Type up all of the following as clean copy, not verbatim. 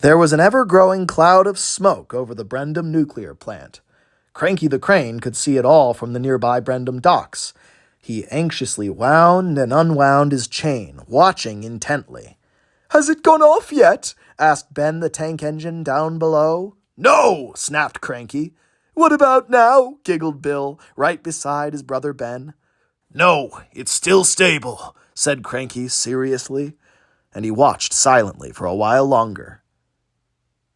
There was an ever-growing cloud of smoke over the Brendam nuclear plant. Cranky the Crane could see it all from the nearby Brendam docks. He anxiously wound and unwound his chain, watching intently. "Has it gone off yet?" asked Ben the tank engine down below. "No!" snapped Cranky. "What about now?" giggled Bill, right beside his brother Ben. "No, it's still stable," said Cranky seriously, and he watched silently for a while longer.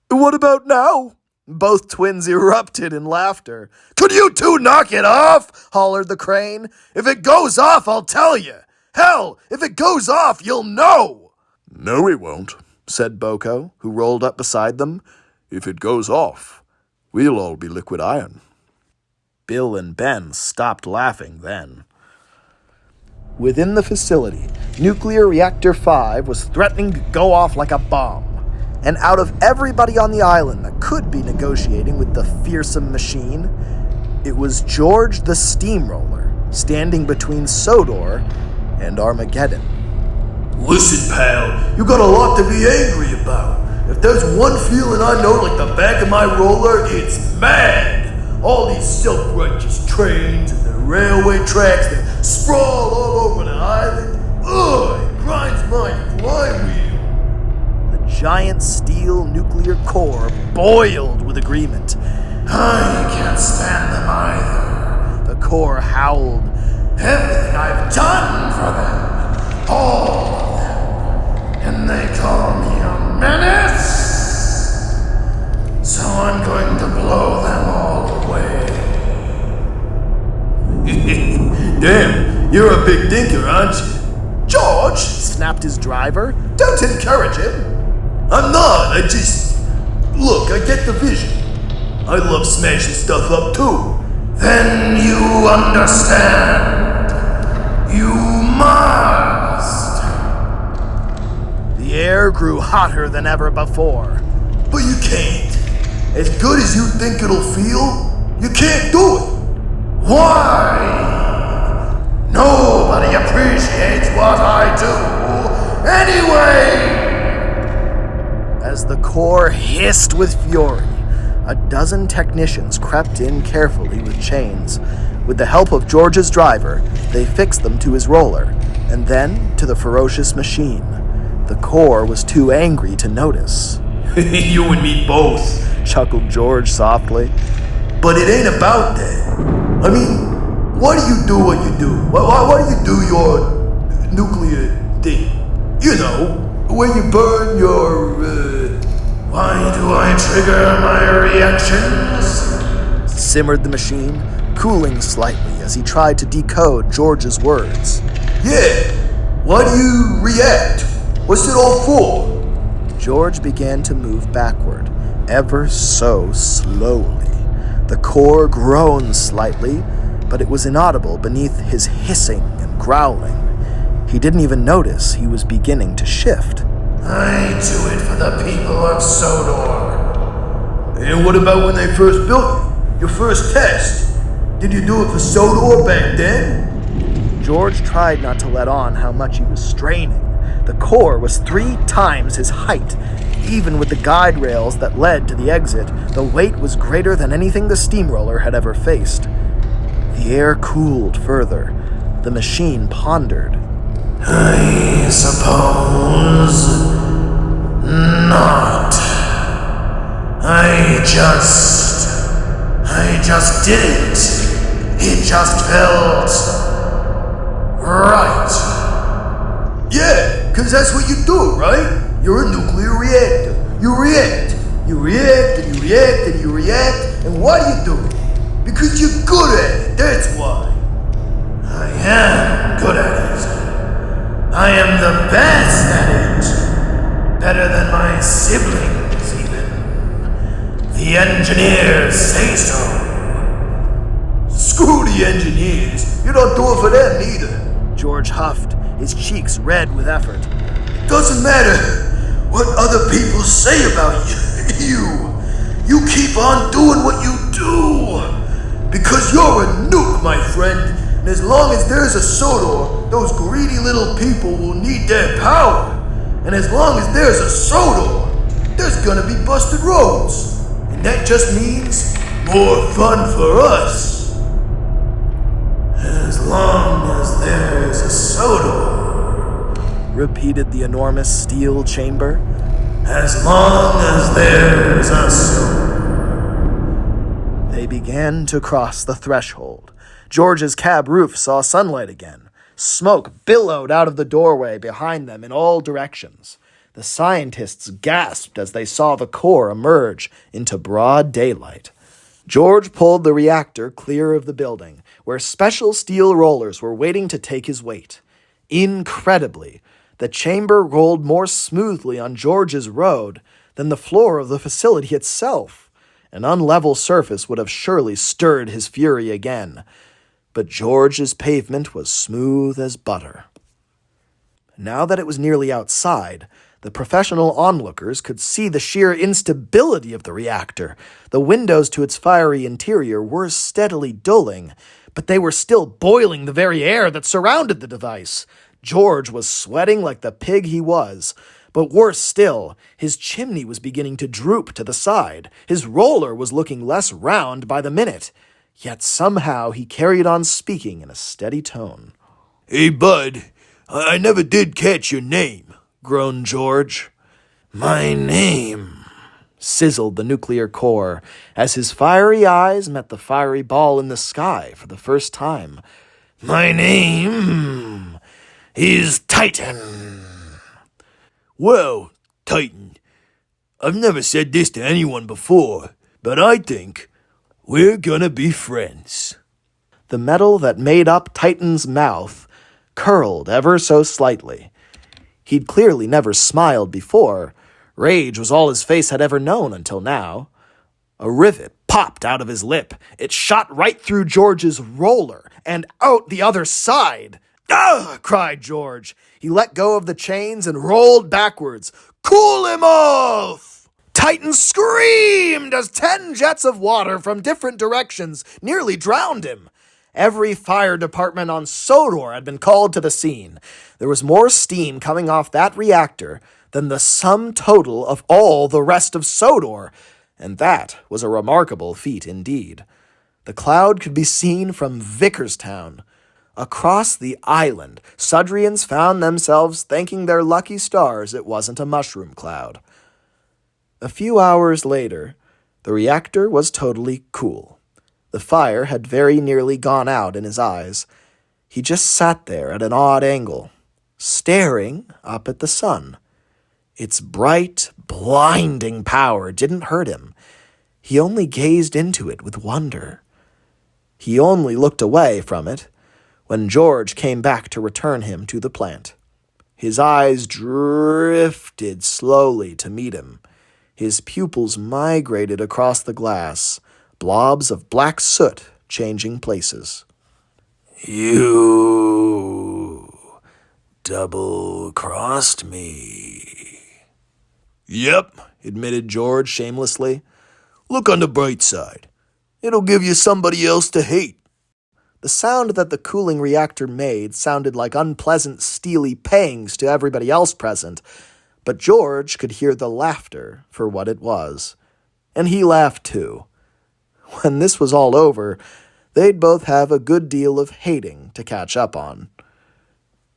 "What about now?" Both twins erupted in laughter. "Could you two knock it off?" hollered the Crane. "If it goes off, I'll tell you. Hell, if it goes off, you'll know." "No, it won't," said Boko, who rolled up beside them. "If it goes off, we'll all be liquid iron." Bill and Ben stopped laughing then. Within the facility, nuclear reactor 5 was threatening to go off like a bomb. And out of everybody on the island that could be negotiating with the fearsome machine, it was George the Steamroller, standing between Sodor and Armageddon. "Listen, pal, you got a lot to be angry about. If there's one feeling I know like the back of my roller, it's mad. All these self-righteous trains and the railway tracks that sprawl all over the island, it grinds my flywheel." Giant steel nuclear core boiled with agreement. "I can't stand them either," the core howled. "Everything I've done for them, all of them, and they call me a menace. So I'm going to blow them all away." "Damn, you're a big dinker, aren't you?" "George," snapped his driver, "don't encourage him." "I'm not, Look, I get the vision. I love smashing stuff up too." "Then you understand. You must." The air grew hotter than ever before. "But you can't. As good as you think it'll feel, you can't do it." "Why? Nobody appreciates what I do anyway." As the core hissed with fury, a dozen technicians crept in carefully with chains. With the help of George's driver, they fixed them to his roller, and then to the ferocious machine. The core was too angry to notice. "You and me both," chuckled George softly. "But it ain't about that. I mean, why do you do what you do? Why do you do your nuclear thing? You know, when you burn your, Why do I trigger my reactions?" simmered the machine, cooling slightly as he tried to decode George's words. "Yeah, why do you react? What's it all for?" George began to move backward, ever so slowly. The core groaned slightly, but it was inaudible beneath his hissing and growling. He didn't even notice he was beginning to shift. "I do it for the people of Sodor." "And what about when they first built you? Your first test? Did you do it for Sodor back then?" George tried not to let on how much he was straining. The core was 3 times his height. Even with the guide rails that led to the exit, the weight was greater than anything the steamroller had ever faced. The air cooled further. The machine pondered. "I suppose not. I just did it. It just felt right." "Yeah, 'cause that's what you do, right? You're a nuclear reactor. You react. You react and you react and you react. And why do you do it? Because you're good at it, that's why." "I am good at it. I am the best at it. Better than my siblings, even. The engineers say so." "Screw the engineers. You don't do it for them either." George huffed, his cheeks red with effort. "Doesn't matter what other people say about you. You keep on doing what you do. Because you're a nuke, my friend. And as long as there's a Sodor, those greedy little people will need their power. And as long as there's a Sodor, there's there's gonna be busted roads. And that just means more fun for us. As long as there's a Sodor, repeated the enormous steel chamber. as long as there's a Sodor. They began to cross the threshold. George's cab roof saw sunlight again. Smoke billowed out of the doorway behind them in all directions. The scientists gasped as they saw the core emerge into broad daylight. George pulled the reactor clear of the building, where special steel rollers were waiting to take his weight. Incredibly, the chamber rolled more smoothly on George's road than the floor of the facility itself. An unlevel surface would have surely stirred his fury again, but George's pavement was smooth as butter. Now that it was nearly outside, the professional onlookers could see the sheer instability of the reactor. The windows to its fiery interior were steadily dulling, but they were still boiling the very air that surrounded the device. George was sweating like the pig he was. But worse still, his chimney was beginning to droop to the side. His roller was looking less round by the minute. Yet somehow he carried on speaking in a steady tone. Hey, bud, I never did catch your name, groaned George. My name, sizzled the nuclear core as his fiery eyes met the fiery ball in the sky for the first time. My name is Titan. Well, Titan, I've never said this to anyone before, but I think we're gonna be friends. The metal that made up Titan's mouth curled ever so slightly. He'd clearly never smiled before. Rage was all his face had ever known until now. A rivet popped out of his lip. It shot right through George's roller and out the other side. "Ah!" cried George. He let go of the chains and rolled backwards. "Cool him off!" Titan screamed as 10 jets of water from different directions nearly drowned him. Every fire department on Sodor had been called to the scene. There was more steam coming off that reactor than the sum total of all the rest of Sodor, and that was a remarkable feat indeed. The cloud could be seen from Vickerstown. Across the island, Sudrians found themselves thanking their lucky stars it wasn't a mushroom cloud. A few hours later, the reactor was totally cool. The fire had very nearly gone out in his eyes. He just sat there at an odd angle, staring up at the sun. Its bright, blinding power didn't hurt him. He only gazed into it with wonder. He only looked away from it when George came back to return him to the plant. His eyes drifted slowly to meet him. His pupils migrated across the glass, blobs of black soot changing places. You double-crossed me. Yep, admitted George shamelessly. Look on the bright side. It'll give you somebody else to hate. The sound that the cooling reactor made sounded like unpleasant, steely pangs to everybody else present, but George could hear the laughter for what it was. And he laughed too. When this was all over, they'd both have a good deal of hating to catch up on.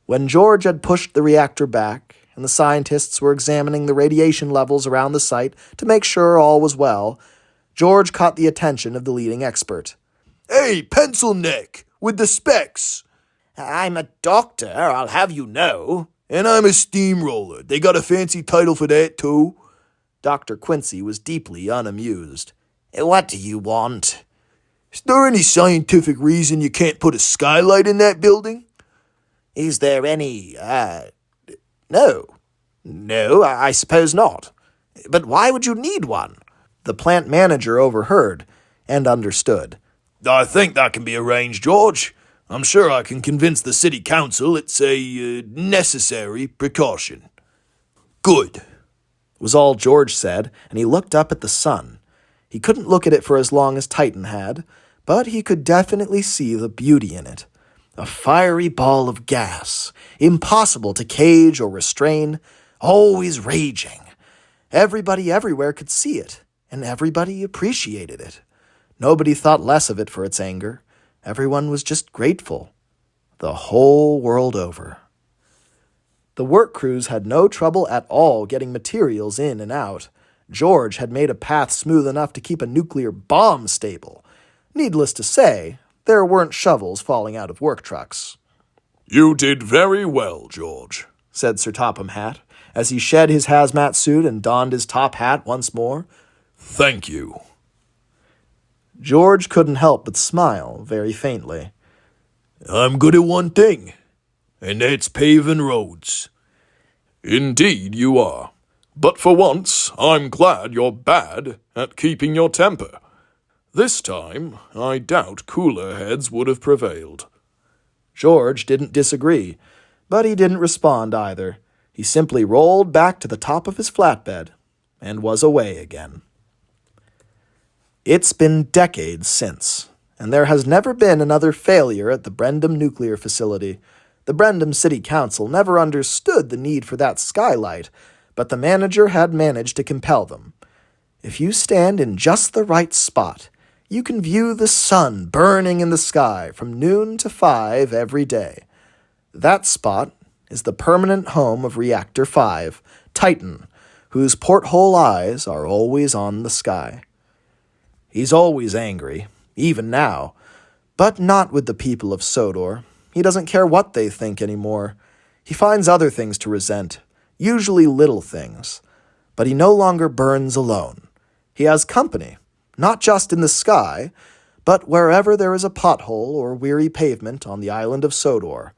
When George had pushed the reactor back, and the scientists were examining the radiation levels around the site to make sure all was well, George caught the attention of the leading expert. Hey, pencil neck, with the specs. I'm a doctor, I'll have you know. And I'm a steamroller. They got a fancy title for that, too. Dr. Quincy was deeply unamused. What do you want? Is there any scientific reason you can't put a skylight in that building? Is there any, No. No, I suppose not. But why would you need one? The plant manager overheard and understood. I think that can be arranged, George. I'm sure I can convince the city council it's a necessary precaution. Good, was all George said, and he looked up at the sun. He couldn't look at it for as long as Titan had, but he could definitely see the beauty in it. A fiery ball of gas, impossible to cage or restrain, always raging. Everybody everywhere could see it, and everybody appreciated it. Nobody thought less of it for its anger. Everyone was just grateful. The whole world over. The work crews had no trouble at all getting materials in and out. George had made a path smooth enough to keep a nuclear bomb stable. Needless to say, there weren't shovels falling out of work trucks. "You did very well, George," said Sir Topham Hatt, as he shed his hazmat suit and donned his top hat once more. "Thank you." George couldn't help but smile very faintly. "I'm good at one thing, and that's paving roads." "Indeed you are. But for once, I'm glad you're bad at keeping your temper. This time, I doubt cooler heads would have prevailed." George didn't disagree, but he didn't respond either. He simply rolled back to the top of his flatbed and was away again. It's been decades since, and there has never been another failure at the Brendam nuclear facility. The Brendam City Council never understood the need for that skylight, but the manager had managed to compel them. If you stand in just the right spot, you can view the sun burning in the sky from noon to 5 every day. That spot is the permanent home of Reactor 5, Titan, whose porthole eyes are always on the sky. He's always angry, even now, but not with the people of Sodor. He doesn't care what they think anymore. He finds other things to resent, usually little things. But he no longer burns alone. He has company, not just in the sky, but wherever there is a pothole or weary pavement on the island of Sodor.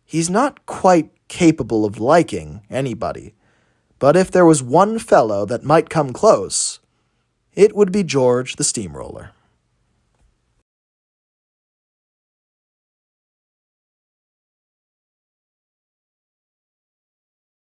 He's not quite capable of liking anybody, but if there was one fellow that might come close, it would be George the Steamroller.